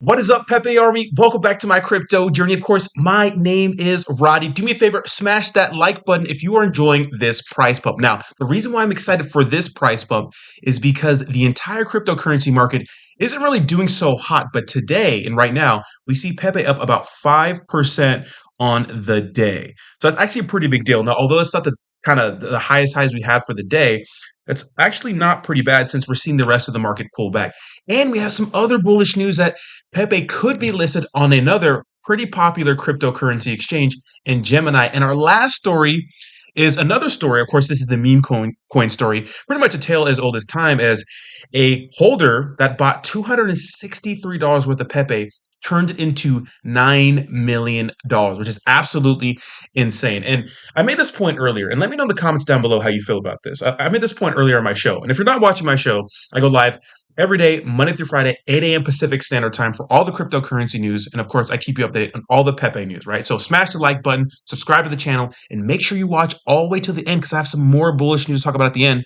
What is up, Pepe Army? Welcome back to my crypto journey. Of course, my name is Roddy. Do me a favor, smash that like button if you are enjoying this price pump. Now, the reason why I'm excited for this price pump is because the entire cryptocurrency market isn't really doing so hot. But today and right now, we see Pepe up about 5% on the day. So that's actually a pretty big deal. Now, although it's not the kind of the highest highs we had for the day, it's actually not pretty bad since we're seeing the rest of the market pull back. And we have some other bullish news that Pepe could be listed on another pretty popular cryptocurrency exchange in Gemini. And our last story is another story. Of course, this is the meme coin story, pretty much a tale as old as time, as a holder that bought $263 worth of Pepe turned it into $9 million, which is absolutely insane. And I made this point earlier, and let me know in the comments down below how you feel about this. I made this point earlier on my show. And if you're not watching my show, I go live every day, Monday through Friday, 8 a.m. Pacific Standard Time for all the cryptocurrency news. And of course, I keep you updated on all the Pepe news, right? So smash the like button, subscribe to the channel, and make sure you watch all the way to the end because I have some more bullish news to talk about at the end.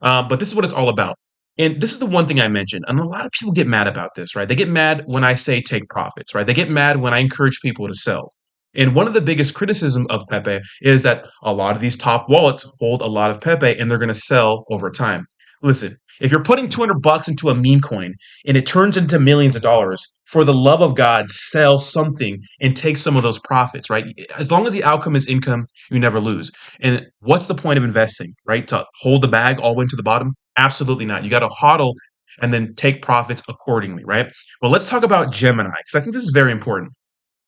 But this is what it's all about. And this is the one thing I mentioned. And a lot of people get mad about this, right? They get mad when I say take profits, right? They get mad when I encourage people to sell. And one of the biggest criticism of Pepe is that a lot of these top wallets hold a lot of Pepe and they're going to sell over time. Listen, if you're putting 200 bucks into a meme coin and it turns into millions of dollars, for the love of God, sell something and take some of those profits, right? As long as the outcome is income, you never lose. And what's the point of investing, right? To hold the bag all the way to the bottom? Absolutely not. You got to hodl and then take profits accordingly, right? Well, let's talk about Gemini because I think this is very important.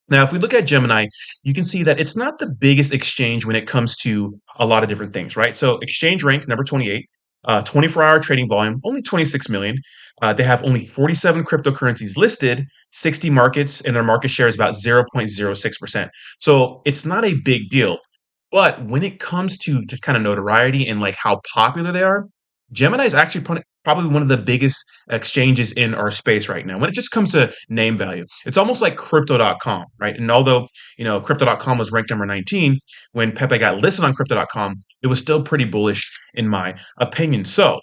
Now, if we look at Gemini, you can see that it's not the biggest exchange when it comes to a lot of different things, right? So exchange rank, number 28, 24-hour trading volume, only 26 million. They have only 47 cryptocurrencies listed, 60 markets, and their market share is about 0.06%. So it's not a big deal. But when it comes to just kind of notoriety and like how popular they are, Gemini is actually probably one of the biggest exchanges in our space right now. When it just comes to name value, it's almost like crypto.com, right? And although, crypto.com was ranked number 19, when Pepe got listed on crypto.com, it was still pretty bullish in my opinion. So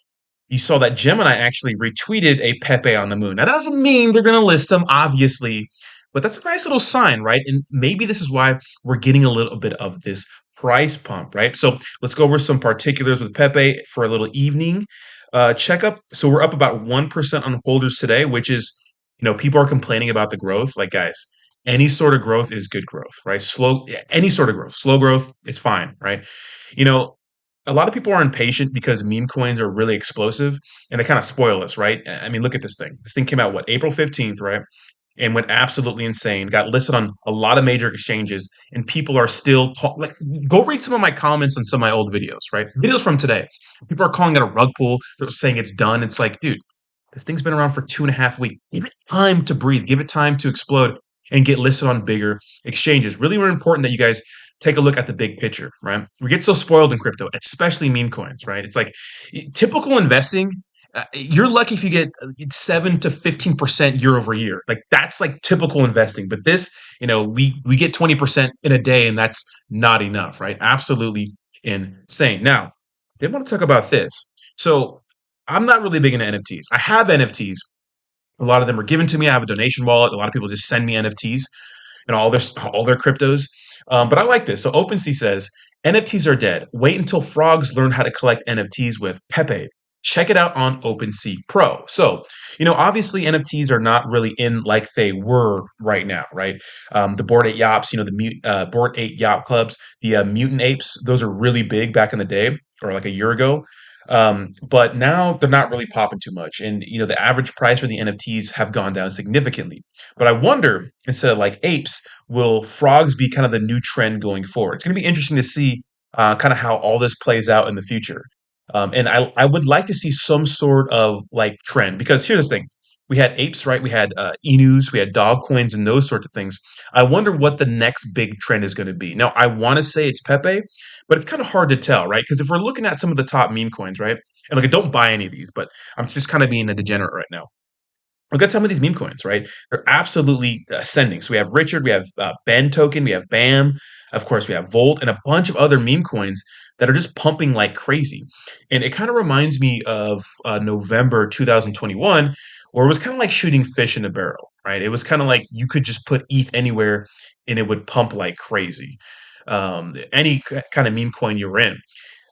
you saw that Gemini actually retweeted a Pepe on the moon. Now, that doesn't mean they're going to list them, obviously, but that's a nice little sign, right? And maybe this is why we're getting a little bit of this price pump, right? So let's go over some particulars with Pepe for a little evening checkup. So we're up about 1% on holders today, which is, people are complaining about the growth. Like, guys, any sort of growth is good growth, right? Any sort of growth, slow growth is fine, right? You know, a lot of people are impatient because meme coins are really explosive and they kind of spoil us, right? I mean, look at this thing. This thing came out, what, April 15th, right? And went absolutely insane. Got listed on a lot of major exchanges, and people are still like. Go read some of my comments on some of my old videos, right? Videos from today. People are calling it a rug pull. They're saying it's done. It's like, dude, this thing's been around for 2.5 weeks. Give it time to breathe. Give it time to explode and get listed on bigger exchanges. Really, really important that you guys take a look at the big picture, right? We get so spoiled in crypto, especially meme coins, right? It's like typical investing. You're lucky if you get 7 to 15% year over year. Like that's like typical investing. But this, we get 20% in a day, and that's not enough, right? Absolutely insane. Now, they want to talk about this. So I'm not really big into NFTs. I have NFTs. A lot of them are given to me. I have a donation wallet. A lot of people just send me NFTs and all their cryptos. But I like this. So OpenSea says NFTs are dead. Wait until frogs learn how to collect NFTs with Pepe. Check it out on OpenSea Pro. So, obviously NFTs are not really in like they were right now, right? The Bored Ape Yachts, the Bored Ape Yacht Clubs, the Mutant Apes, those are really big back in the day or like a year ago. But now they're not really popping too much. And, the average price for the NFTs have gone down significantly. But I wonder, instead of like apes, will frogs be kind of the new trend going forward? It's going to be interesting to see kind of how all this plays out in the future. And I would like to see some sort of like trend because here's the thing. We had apes, right? We had enus, we had dog coins, and those sorts of things. I wonder what the next big trend is going to be. Now, I want to say it's Pepe, but it's kind of hard to tell, right? Because if we're looking at some of the top meme coins, right? And like, I don't buy any of these, but I'm just kind of being a degenerate right now. Look at some of these meme coins, right? They're absolutely ascending. So we have Richard, we have Ben Token, we have BAM, of course, we have Volt, and a bunch of other meme coins that are just pumping like crazy. And it kind of reminds me of November 2021 or it was kind of like shooting fish in a barrel, right? It was kind of like you could just put ETH anywhere and it would pump like crazy. Any kind of meme coin you're in.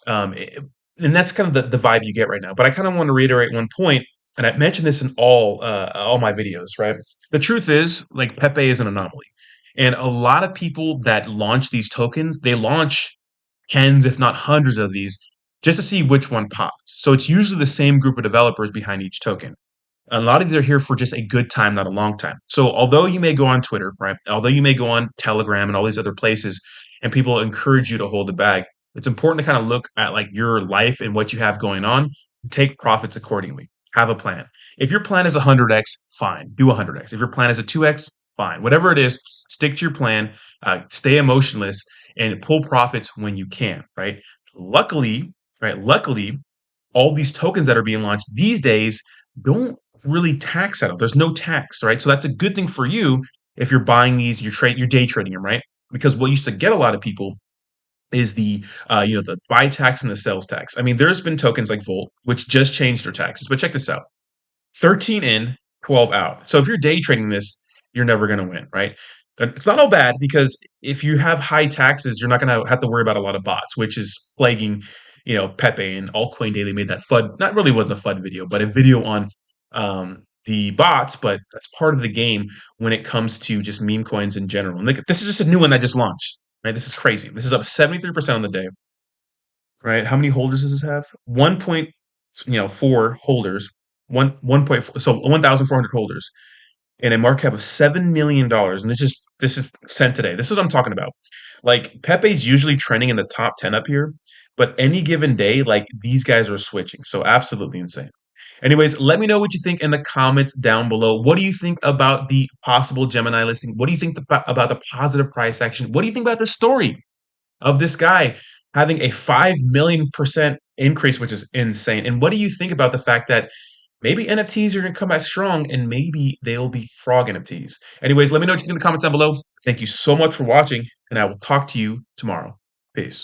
Um, it- and that's kind of the vibe you get right now. But I kind of want to reiterate one point, and I mentioned this in all my videos, right? The truth is, like Pepe is an anomaly, and a lot of people that launch these tokens, they launch tens, if not hundreds of these, just to see which one pops. So it's usually the same group of developers behind each token. A lot of these are here for just a good time, not a long time. So although you may go on Twitter, right? Although you may go on Telegram and all these other places, and people encourage you to hold the bag, it's important to kind of look at like your life and what you have going on, take profits accordingly. Have a plan. If your plan is 100x, fine, do 100x. If your plan is a 2x, fine. Whatever it is, stick to your plan, stay emotionless, and pull profits when you can, right? Luckily, luckily, all these tokens that are being launched these days don't really tax at all. There's no tax, right? So that's a good thing for you if you're buying these, you're day trading them, right? Because what used to get a lot of people is the buy tax and the sales tax. I mean, there's been tokens like Volt which just changed their taxes, but check this out: 13 in, 12 out. So if you're day trading this, you're never going to win, right? It's not all bad because if you have high taxes, you're not going to have to worry about a lot of bots, which is plaguing, Pepe and Altcoin Daily made that FUD. Not really wasn't a FUD video, but a video on the bots. But that's part of the game when it comes to just meme coins in general. And look, this is just a new one that just launched, right? This is crazy. This is up 73% on the day, right? How many holders does this have? 1.4 holders, 1.4, so 1,400 holders, and a market cap of $7 million. And this is sent today. This is what I'm talking about. Like Pepe's usually trending in the top 10 up here, but any given day, like these guys are switching. So absolutely insane. Anyways, let me know what you think in the comments down below. What do you think about the possible Gemini listing? What do you think about the positive price action? What do you think about the story of this guy having a 5 million% increase, which is insane? And what do you think about the fact that maybe NFTs are going to come back strong and maybe they'll be frog NFTs? Anyways, let me know what you think in the comments down below. Thank you so much for watching, and I will talk to you tomorrow. Peace.